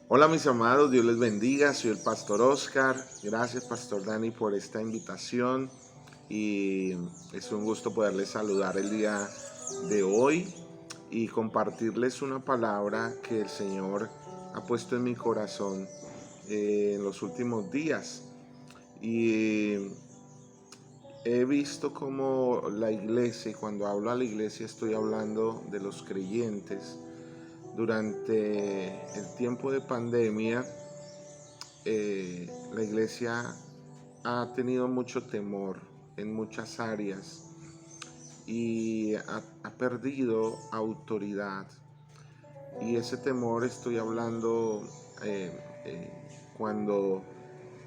Hola mis amados, Dios les bendiga, soy el pastor Oscar. Gracias pastor Dani por esta invitación y es un gusto poderles saludar el día de hoy y compartirles una palabra que el Señor ha puesto en mi corazón en los últimos días. Y he visto como la iglesia, y cuando hablo a la iglesia estoy hablando de los creyentes, durante el tiempo de pandemia, la iglesia ha tenido mucho temor en muchas áreas y ha perdido autoridad. Y ese temor estoy hablando eh, eh, cuando,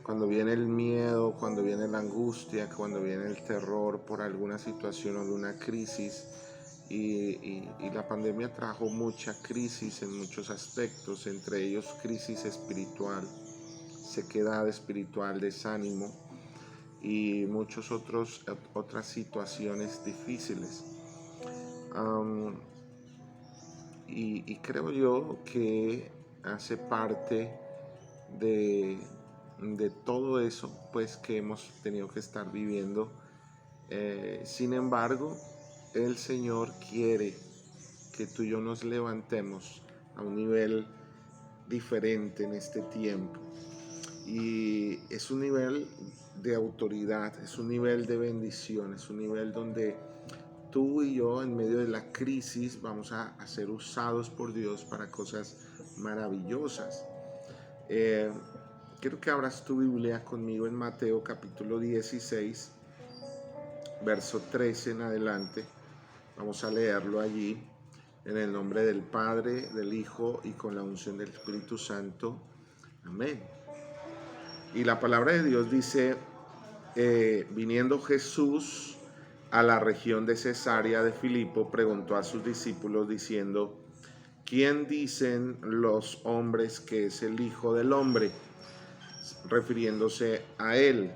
cuando viene el miedo, cuando viene la angustia, cuando viene el terror por alguna situación o de una crisis. Y la pandemia trajo mucha crisis en muchos aspectos, entre ellos crisis espiritual, sequedad espiritual, desánimo y muchas otras situaciones difíciles. Um, y creo yo que hace parte de, de todo eso pues que hemos tenido que estar viviendo. Sin embargo, el Señor quiere que tú y yo nos levantemos a un nivel diferente en este tiempo. Y es un nivel de autoridad, es un nivel de bendición, es un nivel donde tú y yo en medio de la crisis vamos a ser usados por Dios para cosas maravillosas. Eh, Quiero que abras tu Biblia conmigo en Mateo capítulo 16, verso 13 en adelante. Vamos a leerlo allí en el nombre del Padre, del Hijo y con la unción del Espíritu Santo. Amén. Y la palabra de Dios dice, viniendo Jesús a la región de Cesarea de Filipo, preguntó a sus discípulos diciendo, ¿quién dicen los hombres que es el Hijo del Hombre? Refiriéndose a él.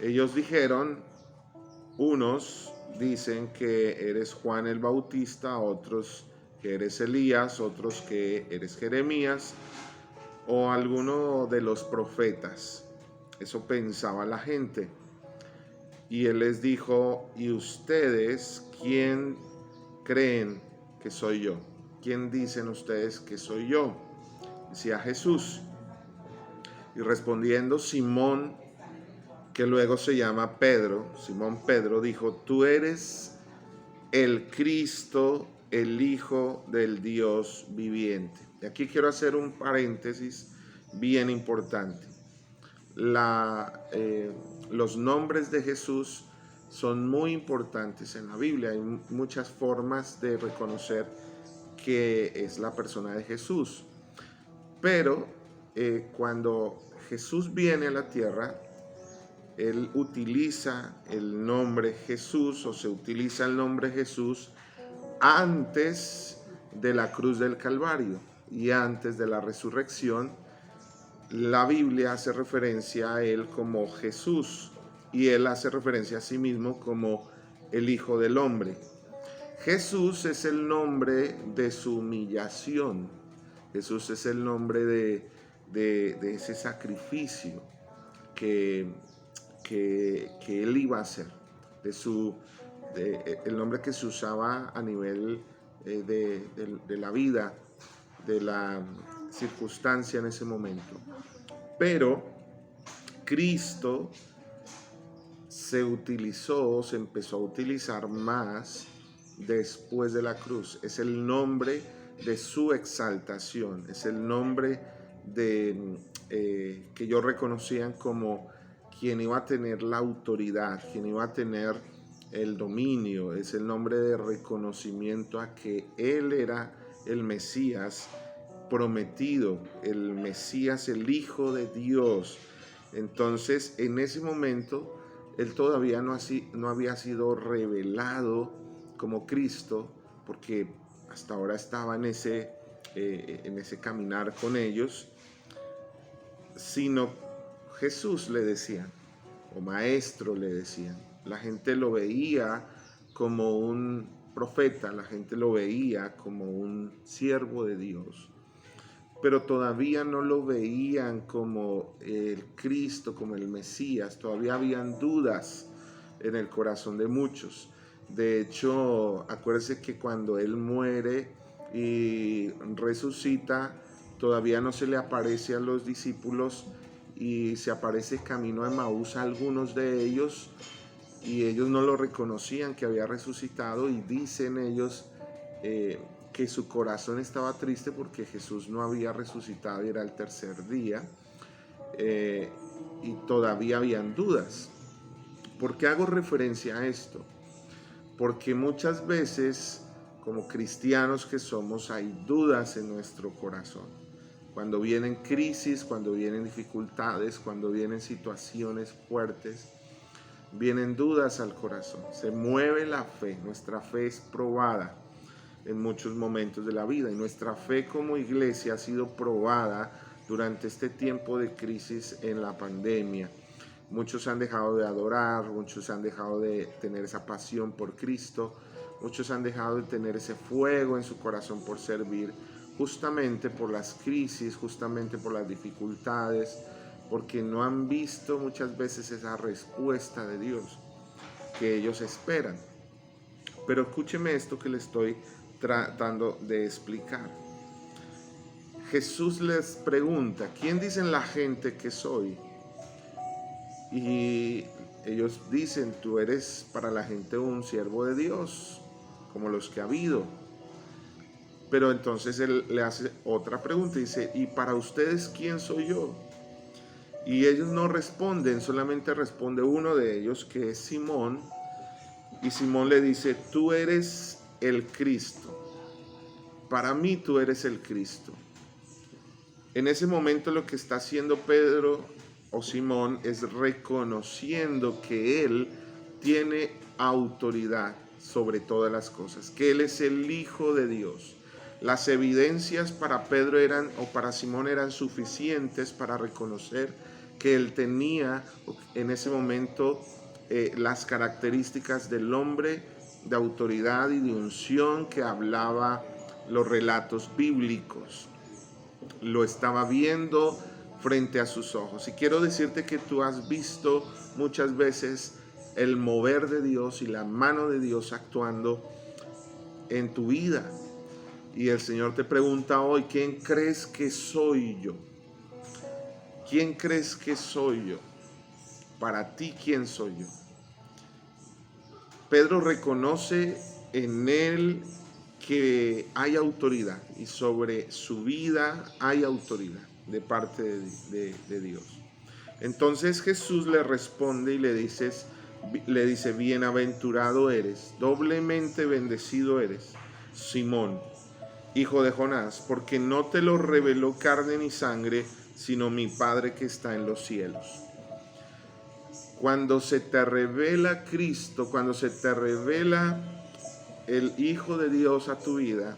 Ellos dijeron, unos dicen que eres Juan el Bautista, otros que eres Elías, otros que eres Jeremías o alguno de los profetas. Eso pensaba la gente. Y él les dijo, ¿y ustedes quién creen que soy yo? ¿Quién dicen ustedes que soy yo? Decía Jesús. Y respondiendo Simón, que luego se llama Pedro, Simón Pedro dijo, tú eres el Cristo, el Hijo del Dios viviente. Y aquí quiero hacer un paréntesis bien importante. Los nombres de Jesús son muy importantes en la Biblia. Hay muchas formas de reconocer que es la persona de Jesús. Pero cuando Jesús viene a la tierra, él utiliza el nombre Jesús o se utiliza el nombre Jesús antes de la cruz del Calvario y antes de la resurrección. La Biblia hace referencia a él como Jesús y él hace referencia a sí mismo como el Hijo del Hombre. Jesús es el nombre de su humillación. Jesús es el nombre de ese sacrificio que, que él iba a hacer, el nombre que se usaba a nivel de la vida, de la circunstancia en ese momento. Pero Cristo se empezó a utilizar más después de la cruz. Es el nombre de su exaltación, es el nombre que ellos reconocían como quien iba a tener la autoridad, quien iba a tener el dominio. Es el nombre de reconocimiento a que Él era el Mesías prometido, el Mesías, el Hijo de Dios. Entonces, en ese momento, Él todavía no había sido revelado como Cristo, porque hasta ahora estaba en ese caminar con ellos, sino Jesús le decían, o maestro le decían. La gente lo veía como un profeta, la gente lo veía como un siervo de Dios. pero todavía no lo veían como el Cristo, como el Mesías. Todavía habían dudas en el corazón de muchos. De hecho, acuérdense que cuando Él muere y resucita, todavía no se le aparece a los discípulos y se aparece camino a Emaús a algunos de ellos, y ellos no lo reconocían que había resucitado, y dicen ellos que su corazón estaba triste porque Jesús no había resucitado y era el tercer día, y todavía habían dudas. ¿Por qué hago referencia a esto? Porque muchas veces, como cristianos que somos, hay dudas en nuestro corazón. Cuando vienen crisis, cuando vienen dificultades, cuando vienen situaciones fuertes, vienen dudas al corazón. Se mueve la fe, nuestra fe es probada en muchos momentos de la vida, y nuestra fe como iglesia ha sido probada durante este tiempo de crisis en la pandemia. Muchos han dejado de adorar, muchos han dejado de tener esa pasión por Cristo, muchos han dejado de tener ese fuego en su corazón por servir, justamente por las crisis, justamente por las dificultades, porque no han visto muchas veces esa respuesta de Dios que ellos esperan. Pero escúcheme esto que le estoy tratando de explicar. Jesús les pregunta: ¿quién dicen la gente que soy? Y ellos dicen: tú eres para la gente un siervo de Dios, como los que ha habido. Pero entonces Él le hace otra pregunta y dice: ¿y para ustedes quién soy yo? Y ellos no responden, solamente responde uno de ellos, que es Simón. Y Simón le dice: tú eres el Cristo. Para mí tú eres el Cristo. En ese momento lo que está haciendo Pedro o Simón es reconociendo que él tiene autoridad sobre todas las cosas, que él es el Hijo de Dios. Las evidencias para Pedro o para Simón eran suficientes para reconocer que él tenía en ese momento las características del hombre de autoridad y de unción que hablaba los relatos bíblicos. Lo estaba viendo frente a sus ojos. Y quiero decirte que tú has visto muchas veces el mover de Dios y la mano de Dios actuando en tu vida. Y el Señor te pregunta hoy: ¿quién crees que soy yo? ¿Quién crees que soy yo? Para ti, ¿quién soy yo? Pedro reconoce en él que hay autoridad, y sobre su vida hay autoridad de parte de Dios. Entonces Jesús le responde y le dice: bienaventurado eres, doblemente bendecido eres, Simón, hijo de Jonás, porque no te lo reveló carne ni sangre, sino mi Padre que está en los cielos. Cuando se te revela Cristo, cuando se te revela el Hijo de Dios a tu vida,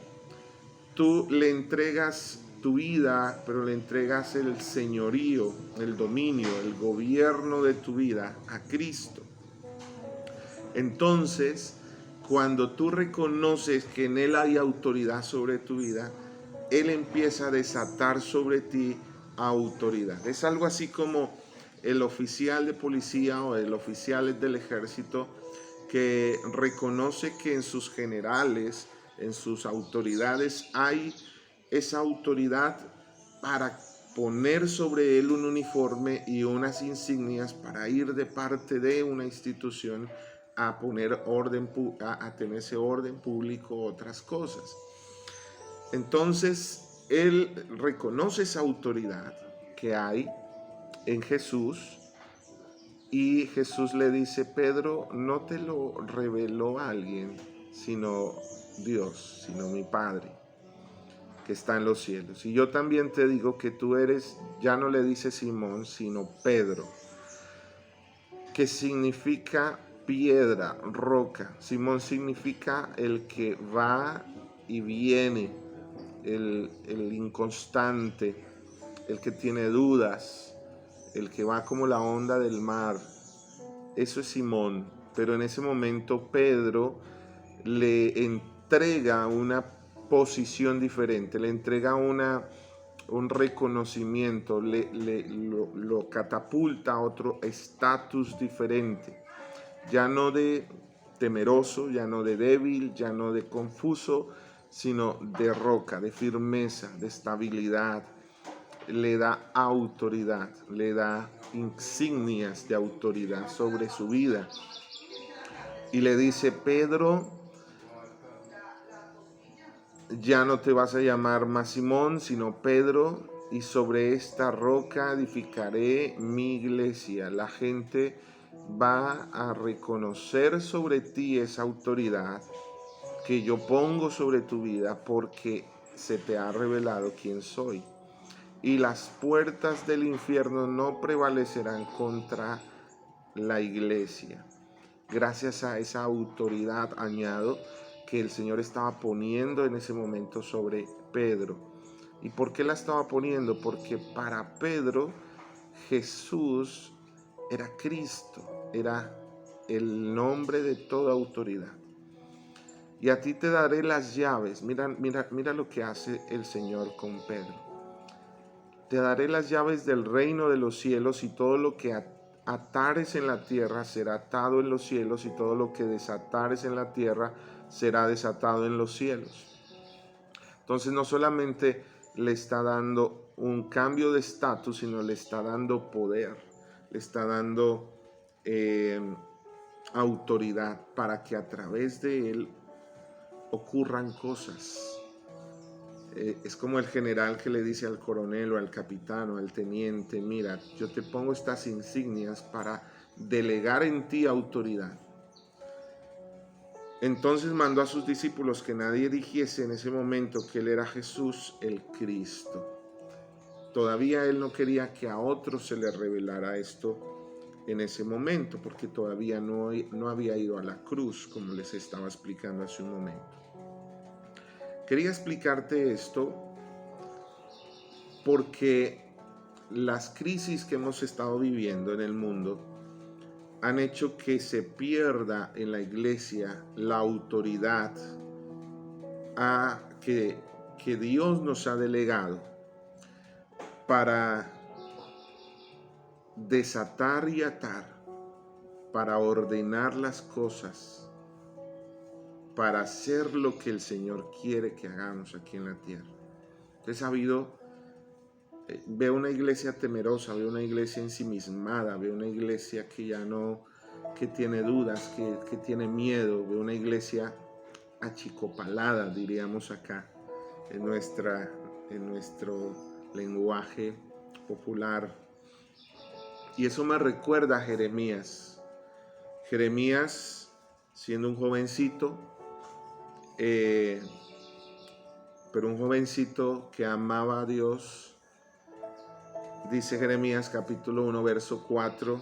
tú le entregas tu vida, pero le entregas el señorío, el dominio, el gobierno de tu vida a Cristo. Entonces, cuando tú reconoces que en Él hay autoridad sobre tu vida, Él empieza a desatar sobre ti autoridad. Es algo así como el oficial de policía o el oficial del ejército que reconoce que en sus generales, en sus autoridades, hay esa autoridad para poner sobre él un uniforme y unas insignias para ir de parte de una institución a poner orden, a tener ese orden público, otras cosas. Entonces, él reconoce esa autoridad que hay en Jesús, y Jesús le dice: Pedro, no te lo reveló alguien, sino Dios, sino mi Padre que está en los cielos. Y yo también te digo que tú eres, ya no le dice Simón, sino Pedro, que significa piedra, roca. Simón significa el que va y viene, el inconstante, el que tiene dudas, el que va como la onda del mar. Eso es Simón. Pero en ese momento Pedro le entrega una posición diferente, le entrega una un reconocimiento, lo catapulta a otro estatus diferente, ya no de temeroso, ya no de débil, ya no de confuso, sino de roca, de firmeza, de estabilidad. Le da autoridad, le da insignias de autoridad sobre su vida. Y le dice: Pedro, ya no te vas a llamar más Simón, sino Pedro, y sobre esta roca edificaré mi iglesia. La gente va a reconocer sobre ti esa autoridad que yo pongo sobre tu vida, porque se te ha revelado quién soy. Y las puertas del infierno no prevalecerán contra la iglesia. Gracias a esa autoridad, añado, que el Señor estaba poniendo en ese momento sobre Pedro. ¿Y por qué la estaba poniendo? Porque para Pedro Jesús era Cristo, era el nombre de toda autoridad. Y a ti te daré las llaves. Mira lo que hace el Señor con Pedro. Te daré las llaves del reino de los cielos, y todo lo que atares en la tierra será atado en los cielos, y todo lo que desatares en la tierra será desatado en los cielos. Entonces no solamente le está dando un cambio de estatus, sino le está dando poder, le está dando autoridad para que a través de él ocurran cosas. Es como el general que le dice al coronel o al capitán o al teniente: mira, yo te pongo estas insignias para delegar en ti autoridad. Entonces mandó a sus discípulos que nadie dijese en ese momento que él era Jesús el Cristo. Todavía él no quería que a otros se le revelara esto en ese momento, porque todavía no había ido a la cruz, como les estaba explicando hace un momento. Quería explicarte esto porque las crisis que hemos estado viviendo en el mundo han hecho que se pierda en la iglesia la autoridad que Dios nos ha delegado para desatar y atar, para ordenar las cosas, para hacer lo que el Señor quiere que hagamos aquí en la tierra. Entonces veo una iglesia temerosa, veo una iglesia ensimismada, veo una iglesia que tiene dudas, que tiene miedo, veo una iglesia achicopalada, diríamos acá, en nuestro lenguaje popular. Y eso me recuerda a Jeremías. Jeremías, siendo un jovencito, pero un jovencito que amaba a Dios, dice Jeremías capítulo 1, verso 4,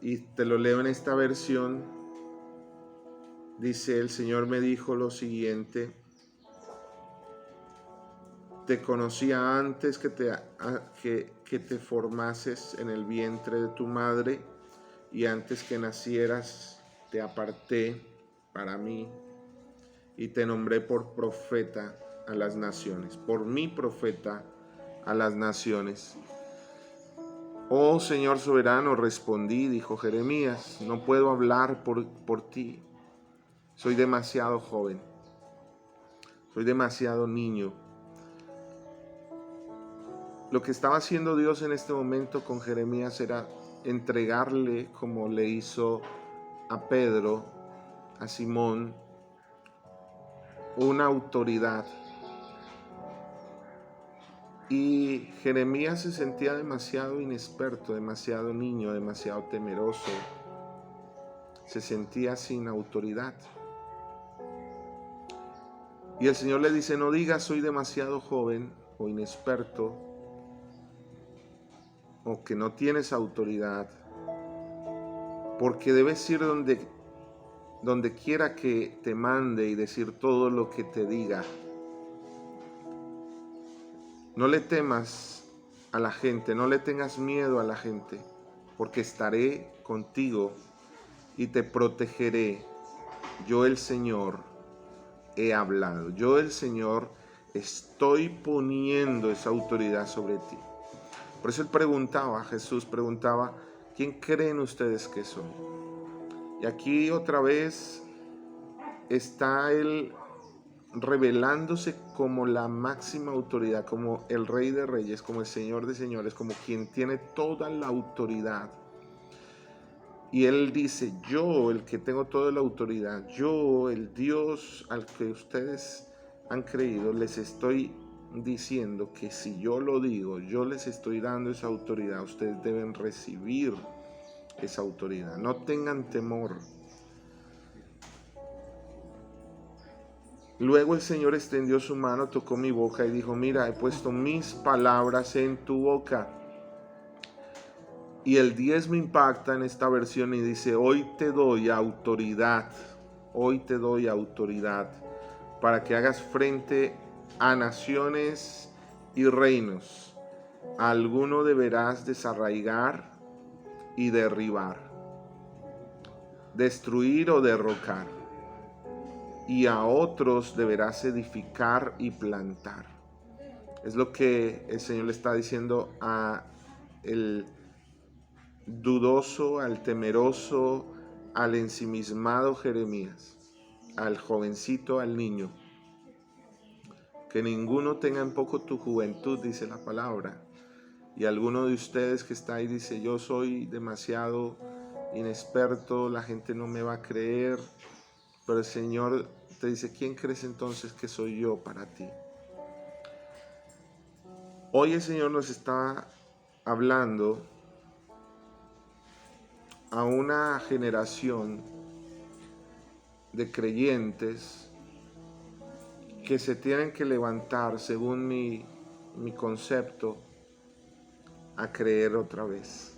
y te lo leo en esta versión. Dice: el Señor me dijo lo siguiente: te conocía antes que te formases en el vientre de tu madre, y antes que nacieras te aparté para mí, y te nombré por profeta a las naciones, por mi profeta a las naciones. Oh Señor soberano, respondí, dijo Jeremías, no puedo hablar por ti. Soy demasiado joven, soy demasiado niño. Lo que estaba haciendo Dios en este momento con Jeremías era entregarle, como le hizo a Pedro, a Simón, una autoridad. Y Jeremías se sentía demasiado inexperto, demasiado niño, demasiado temeroso. Se sentía sin autoridad. Y el Señor le dice: no digas soy demasiado joven o inexperto, o que no tienes autoridad, porque debes ir donde quiera que te mande y decir todo lo que te diga. No le temas a la gente, no le tengas miedo a la gente, porque estaré contigo y te protegeré. Yo el Señor he hablado. Yo el Señor Estoy poniendo esa autoridad sobre ti. Por eso Jesús preguntaba, ¿quién creen ustedes que soy? Y aquí otra vez está él revelándose como la máxima autoridad, como el Rey de Reyes, como el Señor de Señores, como quien tiene toda la autoridad. Y él dice, yo, el que tengo toda la autoridad, yo, el Dios al que ustedes han creído, les estoy diciendo que si yo lo digo, yo les estoy dando esa autoridad, ustedes deben recibir esa autoridad. No tengan temor. Luego el Señor extendió su mano, tocó mi boca y dijo, mira, he puesto mis palabras en tu boca. Y el 10 me impacta en esta versión y dice, hoy te doy autoridad para que hagas frente a naciones y reinos. A alguno deberás desarraigar y derribar, destruir o derrocar, y a otros deberás edificar y plantar. Es lo que el Señor le está diciendo a el dudoso, al temeroso, al ensimismado Jeremías, al jovencito, al niño. Que ninguno tenga en poco tu juventud, dice la palabra. Y alguno de ustedes que está ahí dice, yo soy demasiado inexperto, la gente no me va a creer. Pero el Señor te dice, ¿quién crees entonces que soy yo para ti? Hoy el Señor nos está hablando a una generación de creyentes que se tienen que levantar, según mi concepto, a creer otra vez,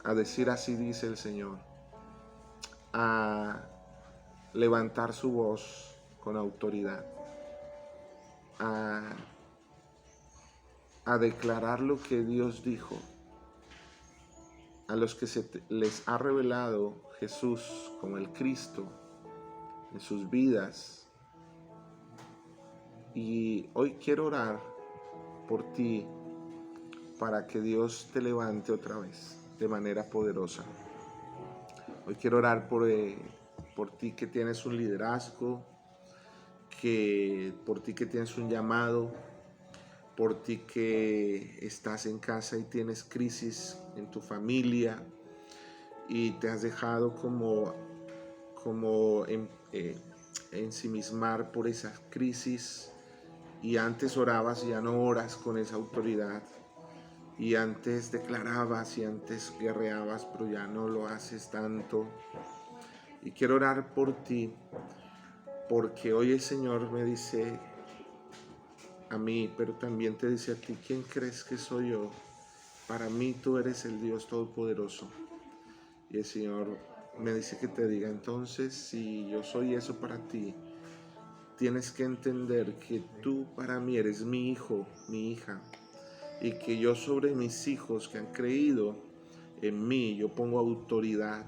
a decir así dice el Señor, a levantar su voz con autoridad, a declarar lo que Dios dijo, a los que les ha revelado Jesús como el Cristo en sus vidas. Y hoy quiero orar por ti para que Dios te levante otra vez de manera poderosa. Hoy quiero orar por ti que tienes un liderazgo, por ti que tienes un llamado, por ti que estás en casa y tienes crisis en tu familia y te has dejado como ensimismar por esa crisis, y antes orabas y ya no oras con esa autoridad, y antes declarabas y antes guerreabas, pero ya no lo haces tanto. Y quiero orar por ti, porque hoy el Señor me dice a mí, pero también te dice a ti, ¿quién crees que soy yo? Para mí tú eres el Dios Todopoderoso. Y el Señor me dice que te diga, entonces, si yo soy eso para ti, tienes que entender que tú para mí eres mi hijo, mi hija, y que yo sobre mis hijos que han creído en mí, yo pongo autoridad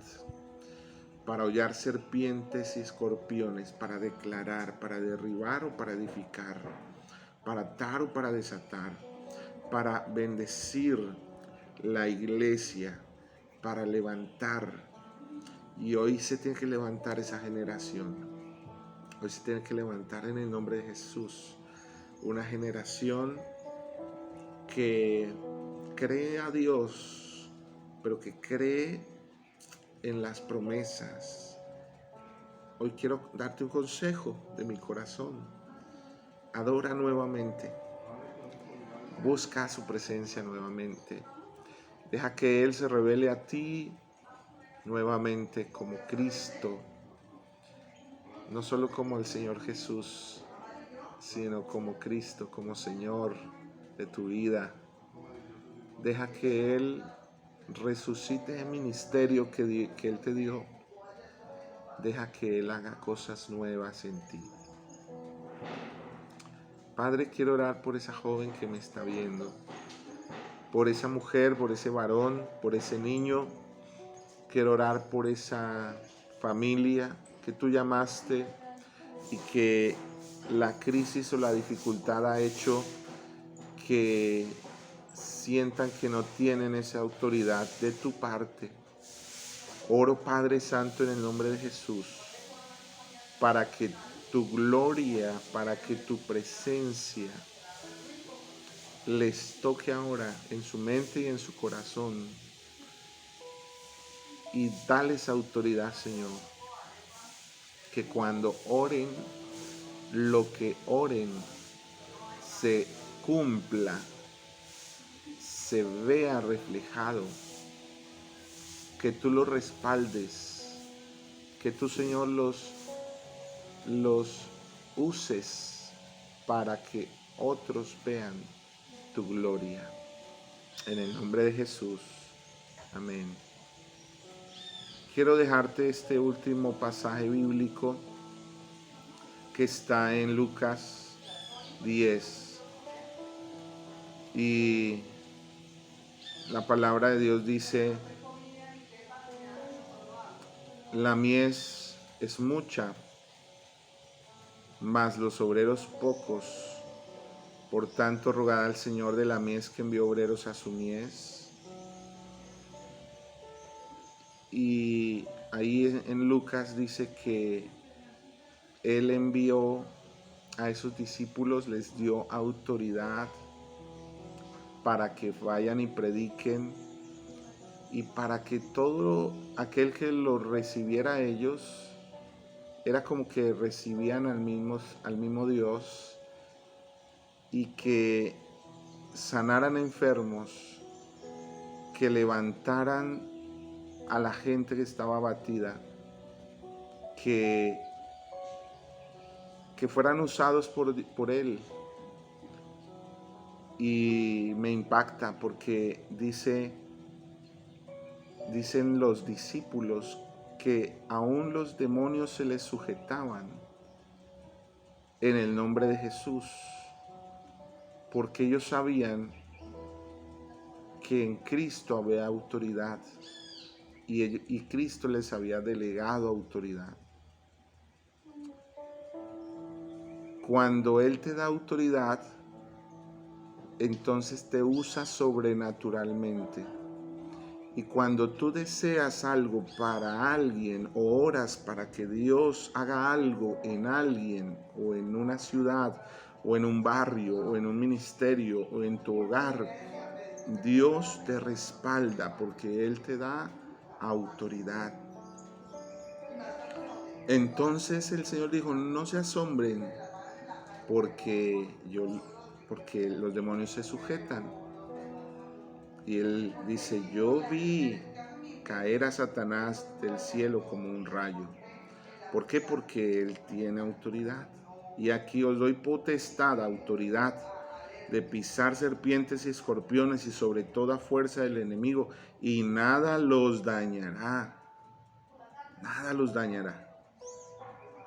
para hollar serpientes y escorpiones, para declarar, para derribar o para edificar, para atar o para desatar, para bendecir la iglesia, para levantar. Y hoy se tiene que levantar esa generación. Hoy se tiene que levantar en el nombre de Jesús una generación que cree a Dios, pero que cree en las promesas. Hoy quiero darte un consejo de mi corazón. Adora nuevamente. Busca su presencia nuevamente. Deja que Él se revele a ti nuevamente como Cristo. No solo como el Señor Jesús, sino como Cristo, como Señor de tu vida. Deja que Él resucite el ministerio que Él te dio. Deja que Él haga cosas nuevas en ti. Padre, quiero orar por esa joven que me está viendo, por esa mujer, por ese varón, por ese niño. Quiero orar por esa familia que tú llamaste y que la crisis o la dificultad ha hecho que sientan que no tienen esa autoridad de tu parte. Oro, Padre Santo, en el nombre de Jesús, para que tu gloria, para que tu presencia les toque ahora en su mente y en su corazón, y dales autoridad, Señor, que cuando oren, lo que oren se cumpla, se vea reflejado, que tú los respaldes, que tú, Señor, los uses para que otros vean tu gloria. En el nombre de Jesús. Amén. Quiero dejarte este último pasaje bíblico que está en Lucas 10. Y la palabra de Dios dice: la mies es mucha, mas los obreros pocos. Por tanto, rogad al Señor de la mies que envió obreros a su mies. Y ahí en Lucas dice que Él envió a esos discípulos, les dio autoridad para que vayan y prediquen, y para que todo aquel que los recibiera a ellos, era como que recibían al mismo Dios, y que sanaran enfermos, que levantaran a la gente que estaba abatida, que fueran usados por Él. Y me impacta porque dicen los discípulos que aún los demonios se les sujetaban en el nombre de Jesús, porque ellos sabían que en Cristo había autoridad, y Cristo les había delegado autoridad. Cuando Él te da autoridad, entonces te usa sobrenaturalmente. Y cuando tú deseas algo para alguien, o oras para que Dios haga algo en alguien, o en una ciudad, o en un barrio, o en un ministerio, o en tu hogar, Dios te respalda porque Él te da autoridad. Entonces el Señor dijo: no se asombren porque los demonios se sujetan. Y Él dice: yo vi caer a Satanás del cielo como un rayo. ¿Por qué? Porque Él tiene autoridad. Y aquí os doy potestad, autoridad, de pisar serpientes y escorpiones y sobre toda fuerza del enemigo, y nada los dañará. Nada los dañará.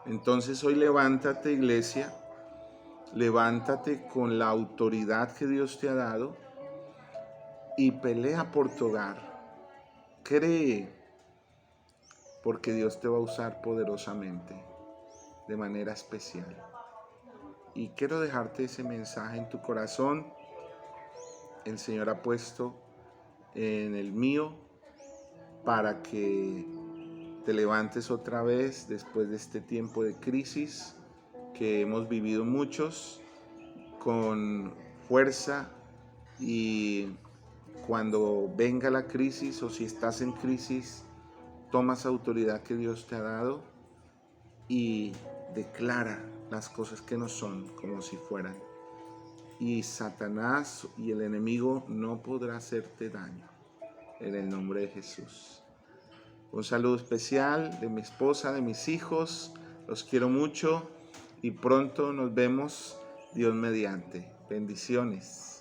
Entonces hoy levántate, iglesia, levántate con la autoridad que Dios te ha dado y pelea por tu hogar. Cree, porque Dios te va a usar poderosamente, de manera especial. Y quiero dejarte ese mensaje en tu corazón. El Señor ha puesto en el mío para que te levantes otra vez después de este tiempo de crisis que hemos vivido muchos, con fuerza. Y cuando venga la crisis, o si estás en crisis, tomas autoridad que Dios te ha dado y declara las cosas que no son como si fueran. Y Satanás y el enemigo no podrá hacerte daño, en el nombre de Jesús. Un saludo especial de mi esposa, de mis hijos. Los quiero mucho y pronto nos vemos, Dios mediante. Bendiciones.